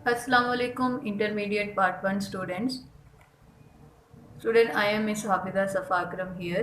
Assalamu alaikum intermediate part 1 students. I am Miss Hafiza Safa Akram here.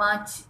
5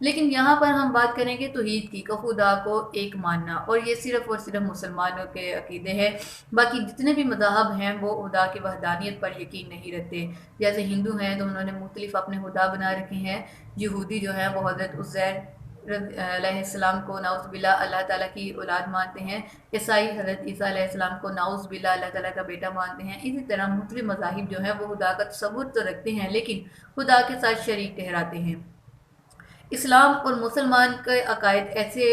لیکن یہاں پر ہم بات کریں گے توحید کی، کہ خدا کو ایک ماننا، اور یہ صرف اور صرف مسلمانوں کے عقیدے ہیں۔ باقی جتنے بھی مذاہب ہیں وہ خدا کی وحدانیت پر یقین نہیں رکھتے۔ جیسے ہندو ہیں تو انہوں نے مختلف اپنے خدا بنا رکھے ہیں، یہودی جو ہیں وہ حضرت عزیر علیہ السلام کو نعوذ باللہ اللہ تعالیٰ کی اولاد مانتے ہیں، عیسائی حضرت عیسیٰ علیہ السلام کو نعوذ باللہ اللہ تعالیٰ کا بیٹا مانتے ہیں۔ اسی طرح مختلف مذاہب جو ہیں وہ خدا کا تصور تو رکھتے ہیں لیکن خدا کے ساتھ شریک ٹھہراتے ہیں۔ اسلام اور مسلمان کے عقائد ایسے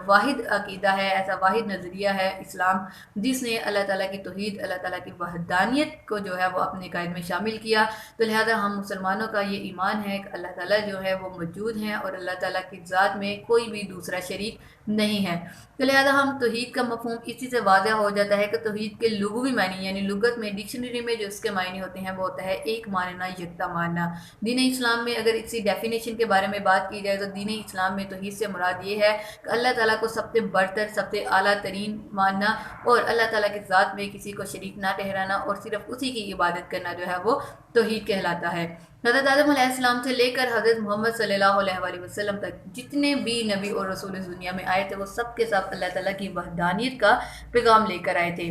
واحد عقیدہ ہے، ایسا واحد نظریہ ہے اسلام، جس نے اللہ تعالیٰ کی توحید، اللہ تعالیٰ کی وحدانیت کو جو ہے وہ اپنے عقائد میں شامل کیا۔ تو لہذا ہم مسلمانوں کا یہ ایمان ہے کہ اللہ تعالیٰ جو ہے وہ موجود ہیں اور اللہ تعالیٰ کی ذات میں کوئی بھی دوسرا شریک نہیں ہے۔ تو لہذا ہم توحید کا مفہوم اسی سے واضح ہو جاتا ہے کہ توحید کے لغوی معنی، یعنی لغت میں ڈکشنری میں جو اس کے معنی ہوتے ہیں وہ ہوتا ہے ایک ماننا، یکتا ماننا۔ دین اسلام میں اگر اسی ڈیفینیشن کے بارے میں بات کی جائے تو دین اسلام میں توحید سے مراد یہ ہے کہ اللہ تعالیٰ کو سب سے برتر، سب سے اعلیٰ ترین ماننا، اور اللہ تعالیٰ کی ذات میں کسی کو شریک نہ ٹھہرانا اور صرف اسی کی عبادت کرنا جو ہے وہ توحید کہلاتا ہے۔ حضرت آدم علیہ السلام سے لے کر حضرت محمد صلی اللہ علیہ وآلہ وسلم تک جتنے بھی نبی اور رسول اس دنیا میں آئے تھے وہ سب کے ساتھ اللہ تعالیٰ کی وحدانیت کا پیغام لے کر آئے تھے۔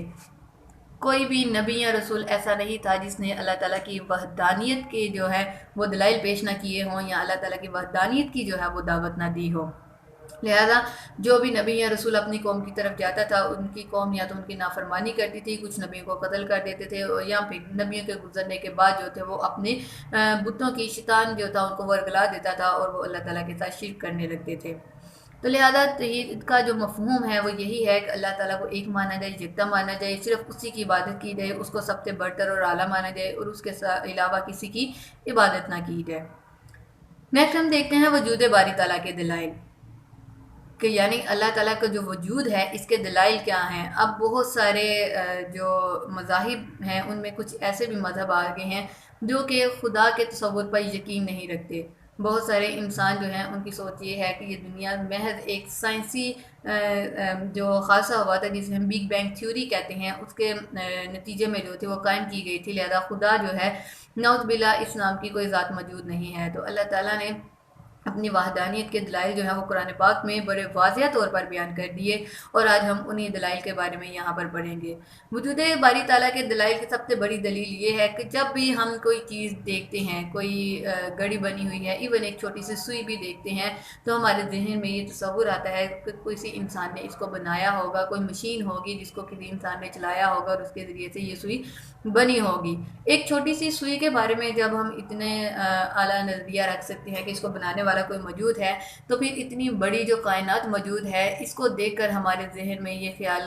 کوئی بھی نبی یا رسول ایسا نہیں تھا جس نے اللہ تعالیٰ کی وحدانیت کے جو ہے وہ دلائل پیش نہ کیے ہوں یا اللہ تعالیٰ کی وحدانیت کی جو ہے وہ دعوت نہ دی ہو۔ لہذا جو بھی نبی یا رسول اپنی قوم کی طرف جاتا تھا ان کی قوم یا تو ان کی نافرمانی کرتی تھی، کچھ نبیوں کو قتل کر دیتے تھے، یا پھر نبیوں کے گزرنے کے بعد جو تھے وہ اپنے بتوں کی شیطان جو تھا ان کو ورگلا دیتا تھا اور وہ اللہ تعالیٰ کے ساتھ شرک کرنے لگتے تھے۔ تو لہذا توحید کا جو مفہوم ہے وہ یہی ہے کہ اللہ تعالیٰ کو ایک مانا جائے، یکتا مانا جائے، صرف اسی کی عبادت کی جائے، اس کو سب سے برتر اور اعلیٰ مانا جائے اور اس کے علاوہ کسی کی عبادت نہ کی جائے۔ نیکسٹ ہم دیکھتے ہیں وجود باری تعالیٰ کے دلائل، کہ یعنی اللہ تعالیٰ کا جو وجود ہے اس کے دلائل کیا ہیں۔ اب بہت سارے جو مذاہب ہیں ان میں کچھ ایسے بھی مذہب آ گئے ہیں جو کہ خدا کے تصور پر یقین نہیں رکھتے۔ بہت سارے انسان جو ہیں ان کی سوچ یہ ہے کہ یہ دنیا محض ایک سائنسی جو خاصہ ہوا تھا جسے ہم بگ بینگ تھیوری کہتے ہیں اس کے نتیجے میں جو تھی وہ قائم کی گئی تھی، لہذا خدا جو ہے نعوذ باللہ اس نام کی کوئی ذات موجود نہیں ہے۔ تو اللہ تعالیٰ نے اپنی وحدانیت کے دلائل جو ہے وہ قرآن پاک میں بڑے واضح طور پر بیان کر دیے اور آج ہم انہی دلائل کے بارے میں یہاں پر پڑھیں گے۔ وجود باری تعالیٰ کے دلائل کی سب سے بڑی دلیل یہ ہے کہ جب بھی ہم کوئی چیز دیکھتے ہیں، کوئی گھڑی بنی ہوئی ہے، ایون ایک چھوٹی سی سوئی بھی دیکھتے ہیں تو ہمارے ذہن میں یہ تصور آتا ہے کہ کسی انسان نے اس کو بنایا ہوگا، کوئی مشین ہوگی جس کو کسی انسان نے چلایا ہوگا اور اس کے ذریعے سے یہ سوئی بنی ہوگی۔ ایک چھوٹی سی سوئی کے بارے میں جب ہم اتنے اعلیٰ نظریہ رکھ سکتے ہیں کہ اس کو بنانے والا کوئی موجود ہے تو پھر اتنی بڑی جو کائنات موجود ہے اس کو دیکھ کر ہمارے ذہن میں یہ خیال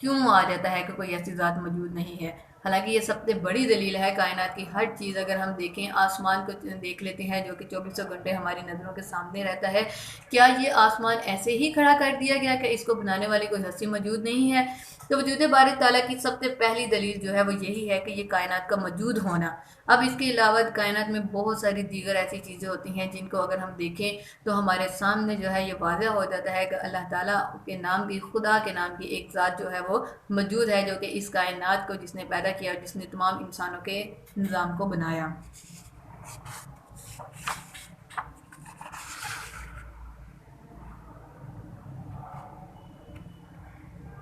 کیوں آ جاتا ہے کہ کوئی ایسی ذات موجود نہیں ہے؟ حالانکہ یہ سب سے بڑی دلیل ہے کائنات کی ہر چیز۔ اگر ہم دیکھیں آسمان کو دیکھ لیتے ہیں جو کہ 24 گھنٹے ہماری نظروں کے سامنے رہتا ہے، کیا یہ آسمان ایسے ہی کھڑا کر دیا گیا کہ اس کو بنانے والی کوئی ہستی موجود نہیں ہے؟ تو وجود باری تعالیٰ کی سب سے پہلی دلیل جو ہے وہ یہی ہے کہ یہ کائنات کا موجود ہونا۔ اب اس کے علاوہ کائنات میں بہت ساری دیگر ایسی چیزیں ہوتی ہیں جن کو اگر ہم دیکھیں تو ہمارے سامنے جو ہے یہ واضح ہو جاتا ہے کہ اللہ تعالیٰ کے نام کی، خدا کے نام کی ایک ذات جو ہے وہ موجود ہے جو کہ اس کائنات کو جس نے پیدا کیا اور جس نے تمام انسانوں کے نظام کو بنایا۔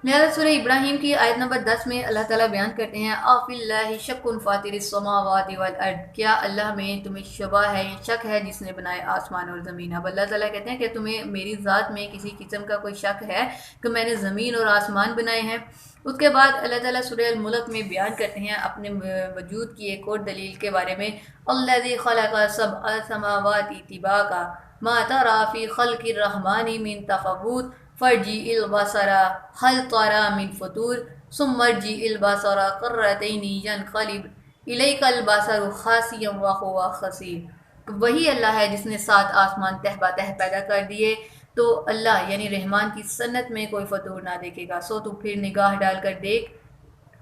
لہذا سورہ ابراہیم کی آیت نمبر 10 میں اللہ تعالیٰ بیان کرتے ہیں آفی اللہ شک فاطر السماوات والارض، کیا اللہ میں تمہیں شبہ ہے، شک ہے جس نے بنائے آسمان اور زمین۔ اب اللہ تعالیٰ کہتے ہیں کہ تمہیں میری ذات میں کسی قسم کا کوئی شک ہے کہ میں نے زمین اور آسمان بنائے ہیں؟ اس کے بعد اللہ تعالیٰ سورہ الملک میں بیان کرتے ہیں اپنے وجود کی ایک اور دلیل کے بارے میں الذی خلق سبع سماوات طباقا ما تری فی خلق الرحمن من تفاوت فرجع البصر هل ترى من فطور ثم ارجع البصر کرتین ینقلب الیک البصر خاسئا وهو حسیر۔ وہی اللہ ہے جس نے 7 آسمان تہ بتہ پیدا کر دیے، تو اللہ یعنی رحمان کی صنعت میں کوئی فطور نہ دیکھے گا، سو تو پھر نگاہ ڈال کر دیکھ،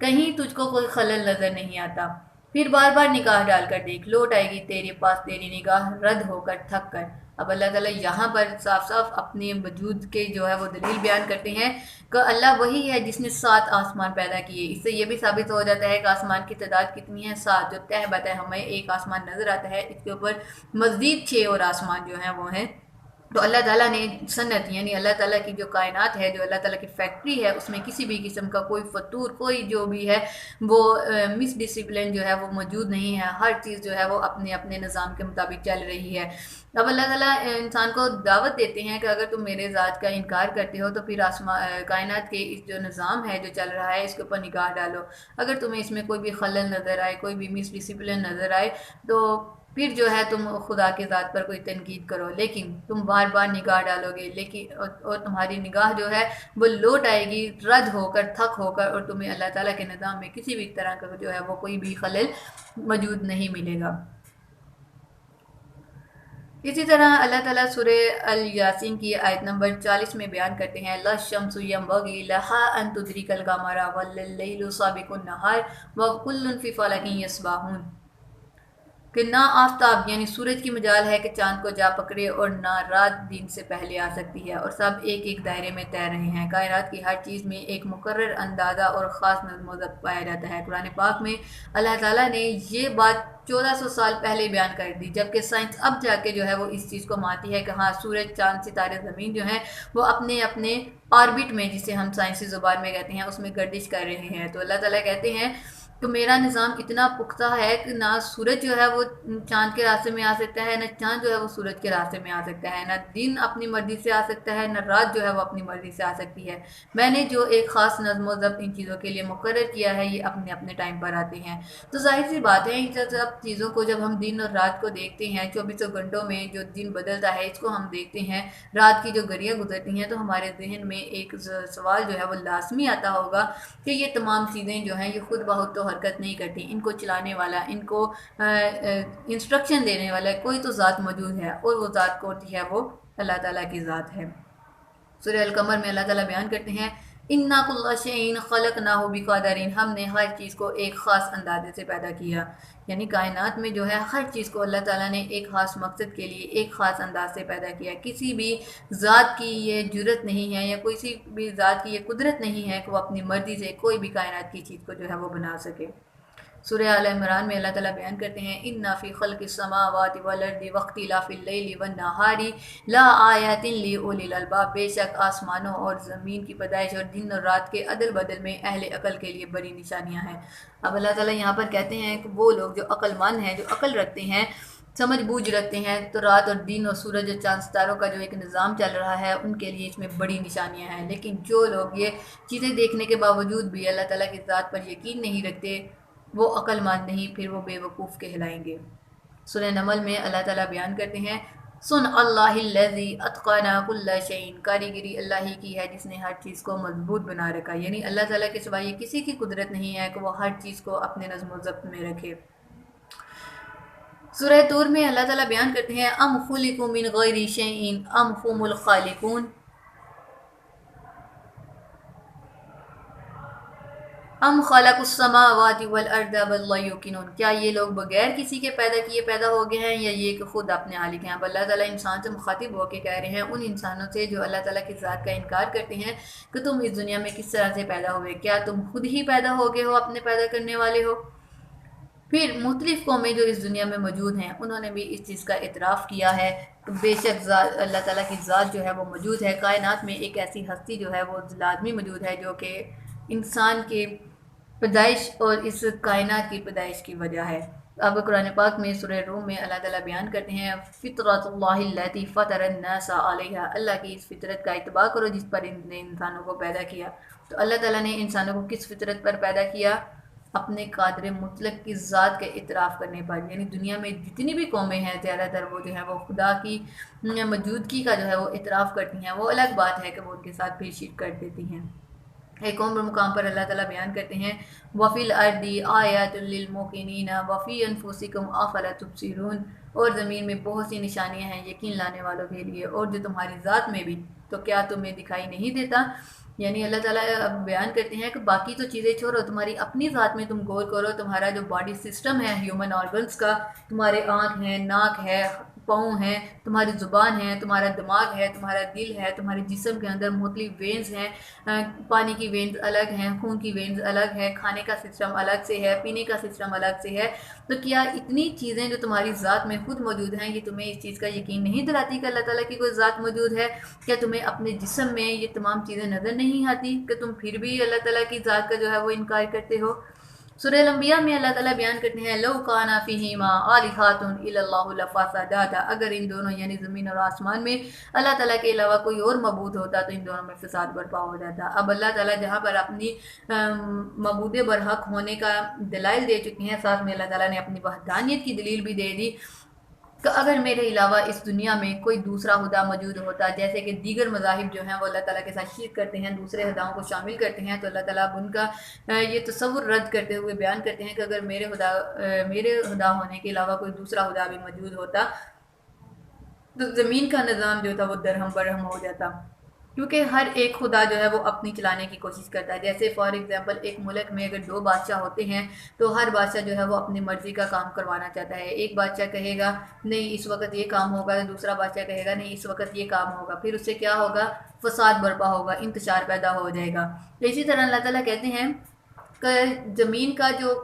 کہیں تجھ کو کوئی خلل نظر نہیں آتا، پھر بار بار نگاہ ڈال کر دیکھ، لوٹ آئے گی تیرے پاس تیری نگاہ رد ہو کر تھک کر۔ اب اللہ تعالیٰ یہاں پر صاف صاف اپنے وجود کے جو ہے وہ دلیل بیان کرتے ہیں کہ اللہ وہی ہے جس نے 7 آسمان پیدا کیے۔ اس سے یہ بھی ثابت ہو جاتا ہے کہ آسمان کی تعداد کتنی ہے، 7، جو تہ بتہ ہمیں ایک آسمان نظر آتا ہے، اس کے اوپر مزید 6 اور آسمان جو ہیں وہ ہیں تو اللہ تعالیٰ نے صنعت یعنی اللہ تعالیٰ کی جو کائنات ہے، جو اللہ تعالیٰ کی فیکٹری ہے، اس میں کسی بھی قسم کا کوئی فطور، کوئی جو بھی ہے وہ مس ڈسپلن جو ہے وہ موجود نہیں ہے. ہر چیز جو ہے وہ اپنے اپنے نظام کے مطابق چل رہی ہے. اب اللہ تعالیٰ انسان کو دعوت دیتے ہیں کہ اگر تم میرے ذات کا انکار کرتے ہو تو پھر کائنات کے اس جو نظام ہے جو چل رہا ہے اس کے اوپر نگاہ ڈالو. اگر تمہیں اس میں کوئی بھی خلل نظر آئے، کوئی بھی مس ڈسپلن نظر آئے، تو پھر جو ہے تم خدا کے ذات پر کوئی تنقید کرو، لیکن تم بار بار نگاہ ڈالو گے، لیکن اور تمہاری نگاہ جو ہے وہ لوٹ آئے گی رد ہو کر، تھک ہو کر، اور تمہیں اللہ تعالیٰ کے نظام میں کسی بھی طرح کا جو ہے وہ کوئی بھی خلل موجود نہیں ملے گا. اسی طرح اللہ تعالیٰ سورہ الیاسین کی آیت نمبر 40 میں بیان کرتے ہیں لا الشمس ينبغي لها ان تدرك القمر ولا الليل سابق النهار وكل في فلك يسبحون، کہ نہ آفتاب یعنی سورج کی مجال ہے کہ چاند کو جا پکڑے، اور نہ رات دن سے پہلے آ سکتی ہے، اور سب ایک ایک دائرے میں تیر رہے ہیں. کائنات کی ہر چیز میں ایک مقرر اندازہ اور خاص نظم و ضبط پایا جاتا ہے. قرآن پاک میں اللہ تعالیٰ نے یہ بات 1400 سال پہلے بیان کر دی، جبکہ سائنس اب جا کے جو ہے وہ اس چیز کو مانتی ہے کہ ہاں سورج، چاند، ستارے، زمین جو ہیں وہ اپنے اپنے آربٹ میں، جسے ہم سائنسی زبان میں کہتے ہیں، اس میں گردش کر رہے ہیں. تو اللہ تعالیٰ کہتے ہیں تو میرا نظام اتنا پختہ ہے کہ نہ سورج جو ہے وہ چاند کے راستے میں آ سکتا ہے، نہ چاند جو ہے وہ سورج کے راستے میں آ سکتا ہے، نہ دن اپنی مرضی سے آ سکتا ہے، نہ رات جو ہے وہ اپنی مرضی سے آ سکتی ہے. میں نے جو ایک خاص نظم و ضبط ان چیزوں کے لیے مقرر کیا ہے، یہ اپنے اپنے ٹائم پر آتے ہیں. تو ظاہر سی بات ہے ان سب چیزوں کو جب ہم دن اور رات کو دیکھتے ہیں، 24 گھنٹوں میں جو دن بدلتا ہے اس کو ہم دیکھتے ہیں، رات کی جو گھڑیاں گزرتی ہیں، تو ہمارے ذہن میں ایک سوال جو ہے وہ لازمی آتا ہوگا کہ یہ تمام چیزیں جو ہیں یہ خود بخود تو حرکت نہیں کرتی، ان کو چلانے والا، ان کو انسٹرکشن دینے والا کوئی تو ذات موجود ہے، اور وہ ذات کون ہے؟ وہ اللہ تعالیٰ کی ذات ہے. سورہ القمر میں اللہ تعالیٰ بیان کرتے ہیں اِنَّا كُلَّ شَيْءٍ خَلَقْنَاهُ بِقَدَرٍ، ہم نے ہر چیز کو ایک خاص اندازے سے پیدا کیا. یعنی کائنات میں جو ہے ہر چیز کو اللہ تعالیٰ نے ایک خاص مقصد کے لیے ایک خاص انداز سے پیدا کیا. کسی بھی ذات کی یہ جرت نہیں ہے، یا کسی بھی ذات کی یہ قدرت نہیں ہے کہ وہ اپنی مرضی سے کوئی بھی کائنات کی چیز کو جو ہے وہ بنا سکے. سورہ آل عمران میں اللہ تعالیٰ بیان کرتے ہیں اِنَّ فِي خَلْقِ السَّمَاوَاتِ وَالْأَرْضِ وَاخْتِلَافِ اللَّيْلِ وَالنَّهَارِ لَآيَاتٍ لِأُولِي الْأَلْبَابِ، بے شک آسمانوں اور زمین کی پیدائش اور دن اور رات کے عدل بدل میں اہل عقل کے لیے بڑی نشانیاں ہیں. اب اللہ تعالیٰ یہاں پر کہتے ہیں کہ وہ لوگ جو عقل مند ہیں، جو عقل رکھتے ہیں، سمجھ بوجھ رکھتے ہیں، تو رات اور دن اور سورج اور چاند ستاروں کا جو ایک نظام چل رہا ہے ان کے لیے اس میں بڑی نشانیاں ہیں. لیکن جو لوگ یہ چیزیں دیکھنے کے باوجود بھی اللہ تعالیٰ کی ذات پر یقین نہیں رکھتے، وہ عقل مند نہیں، پھر وہ بے وقوف کہلائیں گے. سورہ نمل میں اللہ تعالیٰ بیان کرتے ہیں سن اللہ الذی اتقن کل شیء، کاریگری اللہ ہی کی ہے جس نے ہر چیز کو مضبوط بنا رکھا. یعنی اللہ تعالیٰ کے سوا یہ کسی کی قدرت نہیں ہے کہ وہ ہر چیز کو اپنے نظم و ضبط میں رکھے. سورہ طور میں اللہ تعالیٰ بیان کرتے ہیں ام خلقوا من غیر شیء ام هم الخالقون، ام خلق السماوات والارض بل لا یوقنون، کیا یہ لوگ بغیر کسی کے پیدا کیے پیدا ہو گئے ہیں، یا یہ کہ خود اپنے خالق ہیں. اب اللہ تعالیٰ انسان سے مخاطب ہو کے کہہ رہے ہیں ان انسانوں سے جو اللہ تعالیٰ کی ذات کا انکار کرتے ہیں کہ تم اس دنیا میں کس طرح سے پیدا ہوئے، کیا تم خود ہی پیدا ہو گئے ہو، اپنے پیدا کرنے والے ہو؟ پھر مختلف قومیں جو اس دنیا میں موجود ہیں انہوں نے بھی اس چیز کا اعتراف کیا ہے کہ بے شک اللہ تعالیٰ کی ذات جو ہے وہ موجود ہے. کائنات میں ایک ایسی ہستی جو ہے وہ لازمی موجود ہے جو کہ انسان کے پیدائش اور اس کائنات کی پیدائش کی وجہ ہے. اب قرآن پاک میں سورہ روم میں اللہ تعالیٰ بیان کرتے ہیں فطرت اللہ التی فطر الناس علیہا، اللہ کی اس فطرت کا اتباع کرو جس پر نے انسانوں کو پیدا کیا. تو اللہ تعالیٰ نے انسانوں کو کس فطرت پر پیدا کیا؟ اپنے قادر مطلق کی ذات کے اعتراف کرنے پر. یعنی دنیا میں جتنی بھی قومیں ہیں زیادہ تر وہ جو ہے وہ خدا کی موجودگی کا جو ہے وہ اعتراف کرتی ہیں. وہ الگ بات ہے کہ وہ ان کے ساتھ پھر شرک کر دیتی ہیں. ایک اور مقام پر اللہ تعالیٰ بیان کرتے ہیں وَفِي الْأَرْضِ آیَاتٌ لِلْمُوقِنِينَ وَفِي أَنفُسِكُمْ أَفَلَا تُبْصِرُونَ، اور زمین میں بہت سی نشانیاں ہیں یقین لانے والوں کے لیے، اور جو تمہاری ذات میں بھی، تو کیا تمہیں دکھائی نہیں دیتا؟ یعنی اللہ تعالیٰ بیان کرتے ہیں کہ باقی تو چیزیں چھوڑو، تمہاری اپنی ذات میں تم غور کرو. تمہارا جو باڈی سسٹم ہے ہیومن آرگنز کا، تمہارے آنکھ ہے، ناک ہے، پاؤں ہیں، تمہاری زبان ہے، تمہارا دماغ ہے، تمہارا دل ہے، تمہارے جسم کے اندر مختلف وینز ہیں، پانی کی وینز الگ ہیں، خون کی وینز الگ ہے، کھانے کا سسٹم الگ سے ہے، پینے کا سسٹم الگ سے ہے. تو کیا اتنی چیزیں جو تمہاری ذات میں خود موجود ہیں یہ تمہیں اس چیز کا یقین نہیں دلاتی کہ اللہ تعالیٰ کی کوئی ذات موجود ہے؟ کیا تمہیں اپنے جسم میں یہ تمام چیزیں نظر نہیں آتی کہ تم پھر بھی اللہ تعالیٰ کی ذات کا جو ہے وہ انکار کرتے ہو؟ سورہ الانبیاء میں اللہ تعالیٰ بیان کرتے ہیں لو کانا فیہما آلہۃ الا اللہ لفسدتا، اگر ان دونوں یعنی زمین اور آسمان میں اللہ تعالیٰ کے علاوہ کوئی اور معبود ہوتا تو ان دونوں میں فساد برپا ہو جاتا. اب اللہ تعالیٰ جہاں پر اپنی معبود برحق ہونے کا دلائل دے چکے ہیں، ساتھ میں اللہ تعالیٰ نے اپنی وحدانیت کی دلیل بھی دے دی کہ اگر میرے علاوہ اس دنیا میں کوئی دوسرا خدا موجود ہوتا، جیسے کہ دیگر مذاہب جو ہیں وہ اللہ تعالیٰ کے ساتھ شرک کرتے ہیں، دوسرے خداؤں کو شامل کرتے ہیں، تو اللہ تعالیٰ اب ان کا یہ تصور رد کرتے ہوئے بیان کرتے ہیں کہ اگر میرے خدا ہونے کے علاوہ کوئی دوسرا خدا بھی موجود ہوتا تو زمین کا نظام جو تھا وہ درہم برہم ہو جاتا، کیونکہ ہر ایک خدا جو ہے وہ اپنی چلانے کی کوشش کرتا ہے. جیسے فار ایگزامپل ایک ملک میں اگر 2 بادشاہ ہوتے ہیں تو ہر بادشاہ جو ہے وہ اپنی مرضی کا کام کروانا چاہتا ہے. ایک بادشاہ کہے گا نہیں اس وقت یہ کام ہوگا، دوسرا بادشاہ کہے گا نہیں اس وقت یہ کام ہوگا، پھر اس سے کیا ہوگا؟ فساد برپا ہوگا، انتشار پیدا ہو جائے گا. اسی طرح اللہ تعالیٰ کہتے ہیں کہ زمین کا جو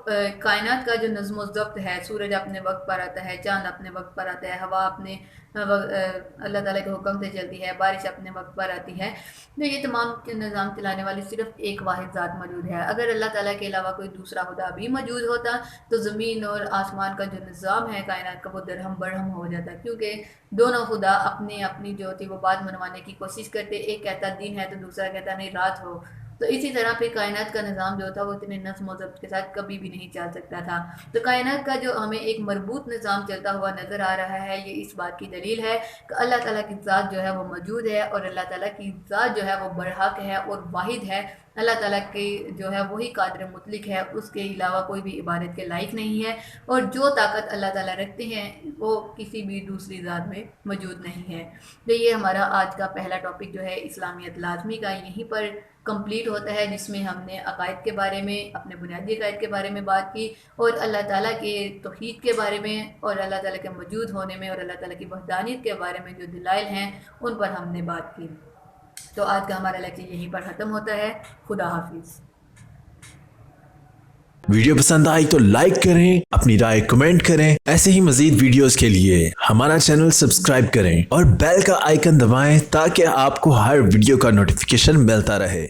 کائنات کا جو نظم و ضبط ہے، سورج اپنے وقت پر آتا ہے، چاند اپنے وقت پر آتا ہے، ہوا اپنے اللہ تعالیٰ کے حکم سے چلتی ہے، بارش اپنے وقت پر آتی ہے. تو یہ تمام نظام چلانے والی صرف ایک واحد ذات موجود ہے. اگر اللہ تعالیٰ کے علاوہ کوئی دوسرا خدا بھی موجود ہوتا تو زمین اور آسمان کا جو نظام ہے کائنات کا وہ درہم برہم ہو جاتا، کیونکہ دونوں خدا اپنی جو ہوتی وہ بات منوانے کی کوشش کرتے. ایک کہتا دن ہے تو دوسرا کہتا نہیں رات ہو. تو اسی طرح پھر کائنات کا نظام جو تھا وہ اتنے نظم و ضبط کے ساتھ کبھی بھی نہیں چل سکتا تھا. تو کائنات کا جو ہمیں ایک مربوط نظام چلتا ہوا نظر آ رہا ہے، یہ اس بات کی دلیل ہے کہ اللہ تعالیٰ کی ذات جو ہے وہ موجود ہے، اور اللہ تعالیٰ کی ذات جو ہے وہ برحق ہے اور واحد ہے. اللہ تعالیٰ کی جو ہے وہی قادر مطلق ہے، اس کے علاوہ کوئی بھی عبادت کے لائق نہیں ہے، اور جو طاقت اللہ تعالیٰ رکھتے ہیں وہ کسی بھی دوسری ذات میں موجود نہیں ہے. تو یہ ہمارا آج کا پہلا ٹاپک جو ہے اسلامیت لازمی کا یہیں پر کمپلیٹ ہوتا ہے، جس میں ہم نے عقائد کے بارے میں، اپنے بنیادی عقائد کے بارے میں بات کی، اور اللہ تعالیٰ کے توحید کے بارے میں، اور اللہ تعالیٰ کے موجود ہونے میں، اور اللہ تعالیٰ کی وحدانیت کے بارے میں جو دلائل ہیں ان پر ہم نے بات کی. تو آج کا ہمارا لیکچر یہیں پر ختم ہوتا ہے. خدا حافظ. ویڈیو پسند آئی تو لائک کریں، اپنی رائے کمنٹ کریں. ایسے ہی مزید ویڈیوز کے لیے ہمارا چینل سبسکرائب کریں اور بیل کا آئیکن دبائیں تاکہ آپ کو ہر ویڈیو کا نوٹیفیکیشن ملتا رہے.